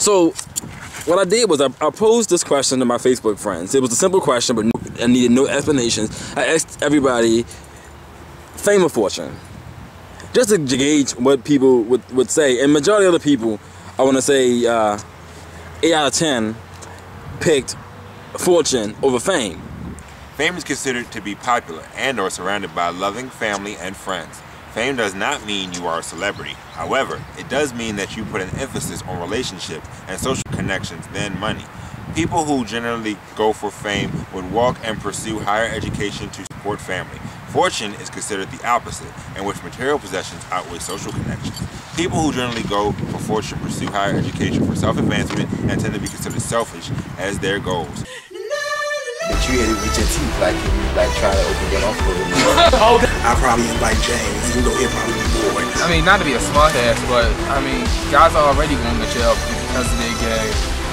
So what I did was I posed this question to my Facebook friends. It was a simple question, but I needed no explanations. I asked everybody, fame or fortune? Just to gauge what people would say. And majority of the people, I want to say 8 out of 10 picked fortune over fame. Fame is considered to be popular and or surrounded by loving family and friends. Fame does not mean you are a celebrity. However, it does mean that you put an emphasis on relationships and social connections than money. People who generally go for fame would walk and pursue higher education to support family. Fortune is considered the opposite, in which material possessions outweigh social connections. People who generally go for fortune pursue higher education for self-advancement and tend to be considered selfish as their goals. That you hit it with your teeth, like try to open your mouth a little more. I'll probably invite James, even though he'll probably be bored. I mean, not to be a smart ass, but I mean, guys are already going to jail because they're gay,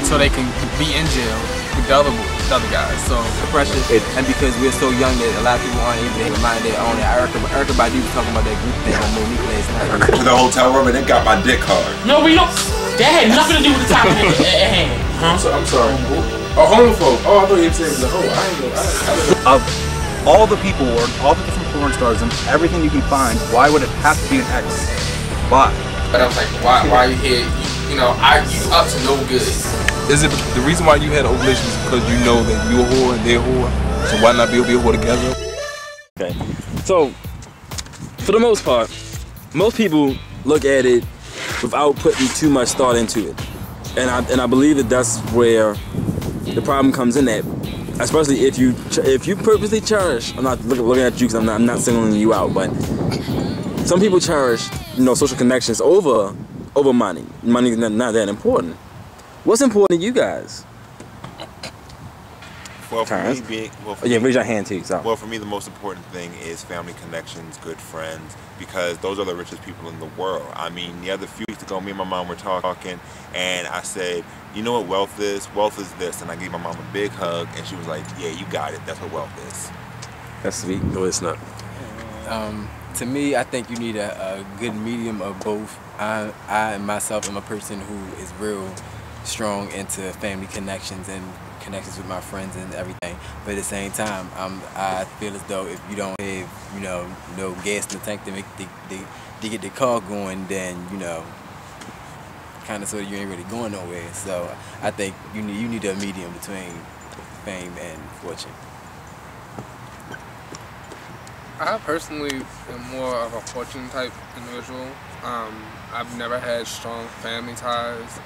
so they can be in jail with the other guys. So pressure, and because we're so young that a lot of people aren't even reminded on it. Erica Badu was talking about that group thing on Monique last night. To the hotel room and they got my dick hard. No, we don't. That had nothing to do with the topic at hand. I'm sorry. A homophobe. Oh, I thought you said it was a hoe. I ain't know. Of all the people, or all the different porn stars and everything you can find, why would it have to be an ex? Why? But I was like, why are you here? You know, you up to no good. Is it the reason why you had ovulations because you know that you're a whore and they're a whore? So why not be a whore together? Okay. So, for the most part, most people look at it without putting too much thought into it. And I believe that that's where the problem comes in at, especially if you purposely cherish. I'm not looking at you because I'm not singling you out, but some people cherish, social connections over money. Money is not that important. What's important to you guys? Well, for me, raise your hand too. So. Well, for me, the most important thing is family connections, good friends, because those are the richest people in the world. I mean, the other few weeks ago, me and my mom were talking, and I said, you know what wealth is? Wealth is this. And I gave my mom a big hug, and she was like, yeah, you got it. That's what wealth is. That's sweet. No, it's not. To me, I think you need a good medium of both. I myself am a person who is real strong into family connections and connections with my friends and everything, but at the same time, I feel as though if you don't have, no gas in the tank to get the car going, then kind of sort of you ain't really going nowhere. So I think you need a medium between fame and fortune. I personally am more of a fortune type individual. I've never had strong family ties.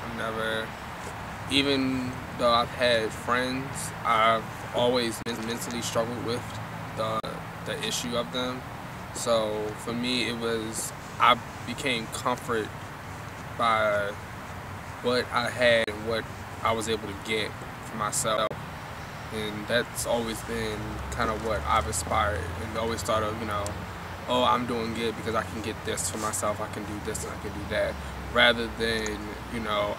Even though I've had friends, I've always mentally struggled with the issue of them. So for me, I became comfort by what I had and what I was able to get for myself. And that's always been kind of what I've aspired and always thought of, oh, I'm doing good because I can get this for myself, I can do this and I can do that, rather than,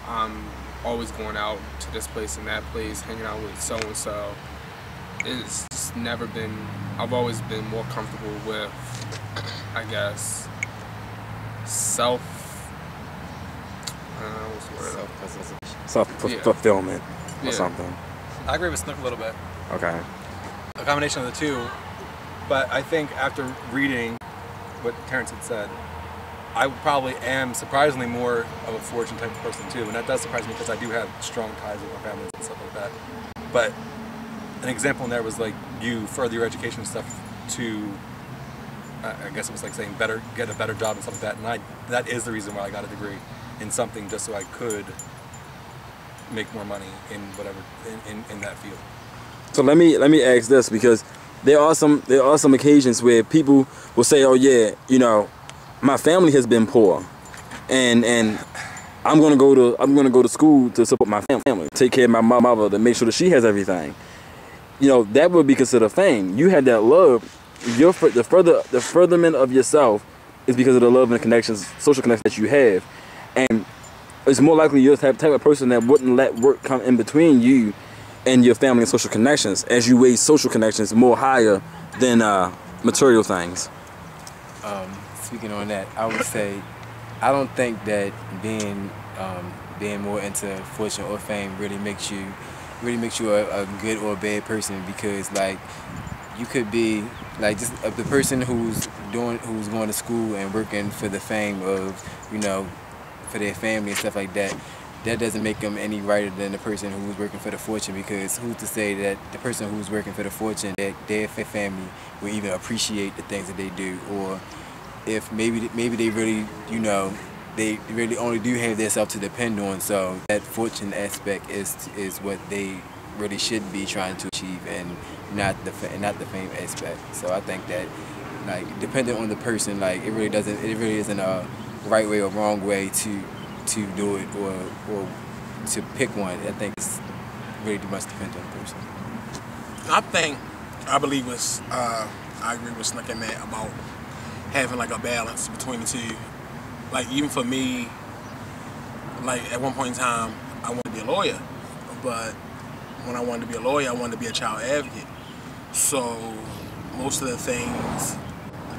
I'm always going out to this place and that place, hanging out with so-and-so. It's just never been, I've always been more comfortable with, I guess, self-fulfillment or something. I agree with Snook a little bit. Okay. A combination of the two, but I think after reading what Terrence had said, I probably am surprisingly more of a fortune type of person too, and that does surprise me because I do have strong ties with my family and stuff like that. But an example in there was like you further your education and stuff to, I guess it was like saying get a better job and stuff like that, and that is the reason why I got a degree in something, just so I could make more money in whatever in that field. So let me ask this, because there are some occasions where people will say, oh yeah, my family has been poor, and I'm gonna go to school to support my family, take care of my mother, to make sure that she has everything. That would be considered fame. You had that love. The furtherment of yourself is because of the love and connections, social connections that you have, and it's more likely you're the type of person that wouldn't let work come in between you and your family and social connections, as you weigh social connections more higher than material things. Speaking on that, I would say I don't think that being being more into fortune or fame really makes you a good or a bad person, because like you could be like just the person who's going to school and working for the fame of, you know, for their family and stuff like that. That doesn't make them any righter than the person who's working for the fortune, because who's to say that the person who's working for the fortune, that their family will even appreciate the things that they do, or if maybe they really, you know, they really only do have themselves to depend on. So that fortune aspect is what they really should be trying to achieve, and not the fame aspect. So I think that, like, depending on the person, like it really isn't a right way or wrong way to do it, or to pick one. I think it's really much depends on the person. I believe I agree with Slick and Matt about having like a balance between the two. Like even for me, like at one point in time, I wanted to be a lawyer, but when I wanted to be a lawyer, I wanted to be a child advocate. So most of the things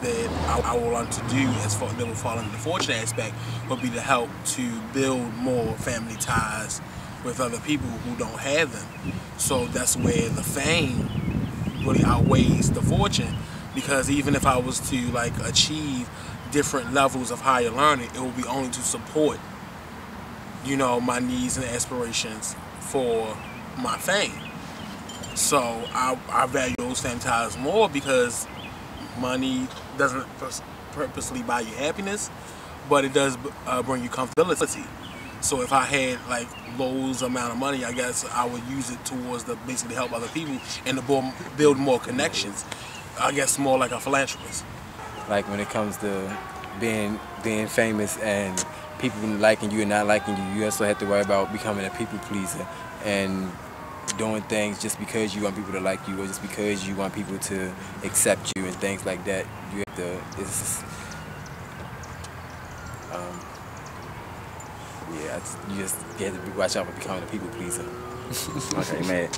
that I would want to do as far that would fall into the fortune aspect would be to help to build more family ties with other people who don't have them. So that's where the fame really outweighs the fortune, because even if I was to like achieve different levels of higher learning, it will be only to support, you know, my needs and aspirations for my fame. So I value those family ties more, because money doesn't purposely buy you happiness, but it does bring you comfortability. So if I had like loads amount of money, I guess I would use it towards basically help other people and to build more connections. I guess more like a philanthropist. Like when it comes to being famous and people liking you and not liking you, you also have to worry about becoming a people pleaser and doing things just because you want people to like you, or just because you want people to accept you and things like that. You have to, you have to watch out for becoming a people pleaser. Okay, man.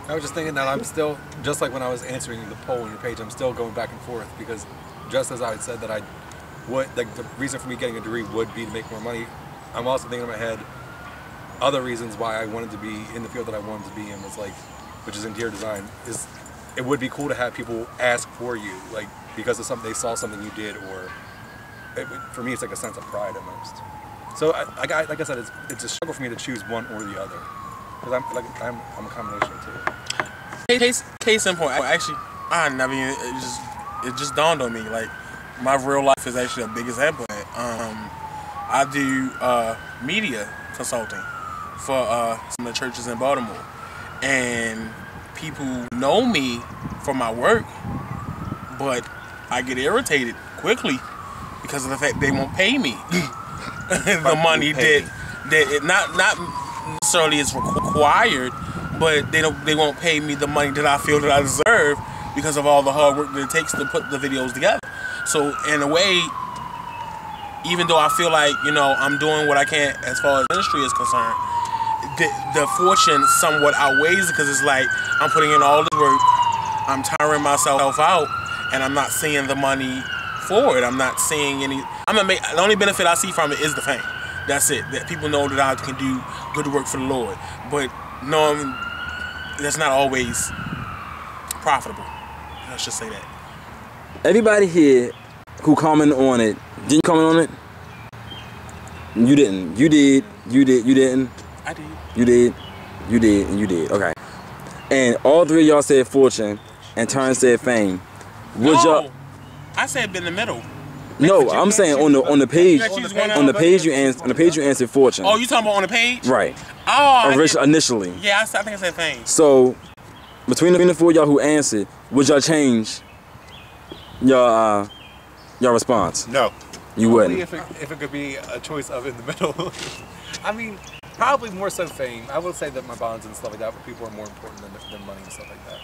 I was just thinking that I'm still, just like when I was answering the poll on your page, I'm still going back and forth, because just as I had said that I would, like the reason for me getting a degree would be to make more money, I'm also thinking in my head other reasons why I wanted to be in the field that I wanted to be in, was like, which is interior design, is it would be cool to have people ask for you, like because of something, they saw something you did, or for me it's like a sense of pride almost. So like I said, it's a struggle for me to choose one or the other, because I'm a combination of two. Case in point, I never even, it just dawned on me, like my real life is actually a big example of it. I do media consulting for some of the churches in Baltimore, and people know me for my work, but I get irritated quickly because of the fact they won't pay me the money that it not necessarily is required, but they won't pay me the money that I feel that I deserve because of all the hard work that it takes to put the videos together. So in a way, even though I feel like, you know, I'm doing what I can as far as ministry is concerned, the fortune somewhat outweighs it, because it's like I'm putting in all this work, I'm tiring myself out, and I'm not seeing the money for it. I'm not seeing any. The only benefit I see from it is the fame. That's it. That people know that I can do good work for the Lord. But knowing that's not always profitable. I should say that. Everybody here who commented on it, didn't you comment on it? You didn't. You did. You did. You didn't. I did. You did. You did. And you did. Okay. And all three of y'all said fortune, and Terrence said fame. Would y'all? I said in the middle. No, I'm saying on the page. On the page you answered fortune. Oh, you talking about on the page? Right. Oh. Initially. Yeah, I think I said fame. So between the four of y'all who answered, would y'all change your response? No. You wouldn't. If it could be a choice of in the middle. I mean, probably more so fame. I would say that my bonds and stuff like that for people are more important than money and stuff like that.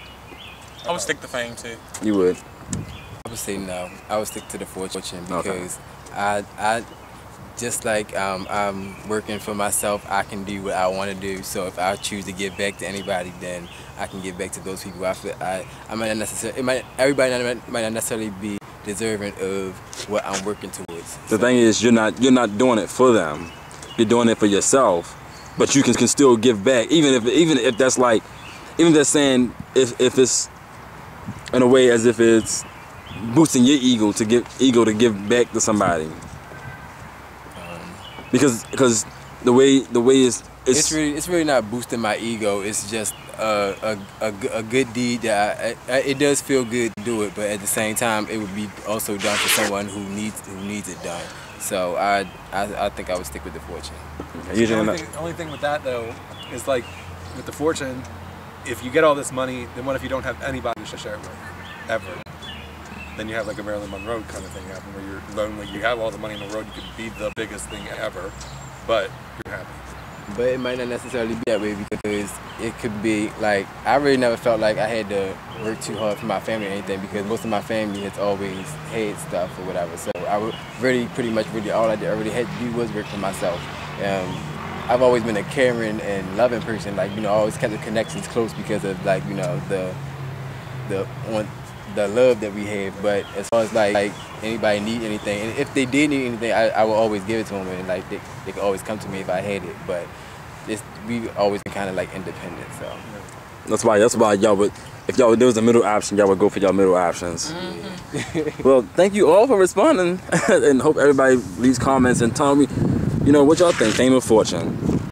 I would stick to fame too. You would. I would say no. I would stick to the fortune, because I just like I'm working for myself. I can do what I want to do. So if I choose to give back to anybody, then I can give back to those people. I might not necessarily. Everybody might not necessarily be deserving of what I'm working towards. The thing is, you're not doing it for them. You're doing it for yourself. but you can still give back, even if that's like, even if that's saying if it's in a way as if it's boosting your ego to give back to somebody. Because the way it's really not boosting my ego. It's just a good deed that it does feel good to do it, but at the same time it would be also done for someone who needs it done. So I think I would stick with the fortune. The only thing with that though is like with the fortune, if you get all this money, then what if you don't have anybody to share it with ever? Then you have like a Marilyn Monroe kind of thing happen where you're lonely. You have all the money in the world, you could be the biggest thing ever, but you're happy. But it might not necessarily be that way, because it could be like, I really never felt like I had to work too hard for my family or anything, because most of my family has always had stuff or whatever. So I would pretty much all I really had to do was work for myself. I've always been a caring and loving person, like, you know, I always kept the connections close because of, like, you know, the love that we have. But as far as like anybody need anything, and if they did need anything, I will always give it to them, and like they could always come to me if I had it. But we've always been kind of like independent, so that's why y'all would, if there was a middle option, y'all would go for y'all middle options. Well, thank you all for responding, and hope everybody leaves comments and tell me, you know, what y'all think, fame or fortune.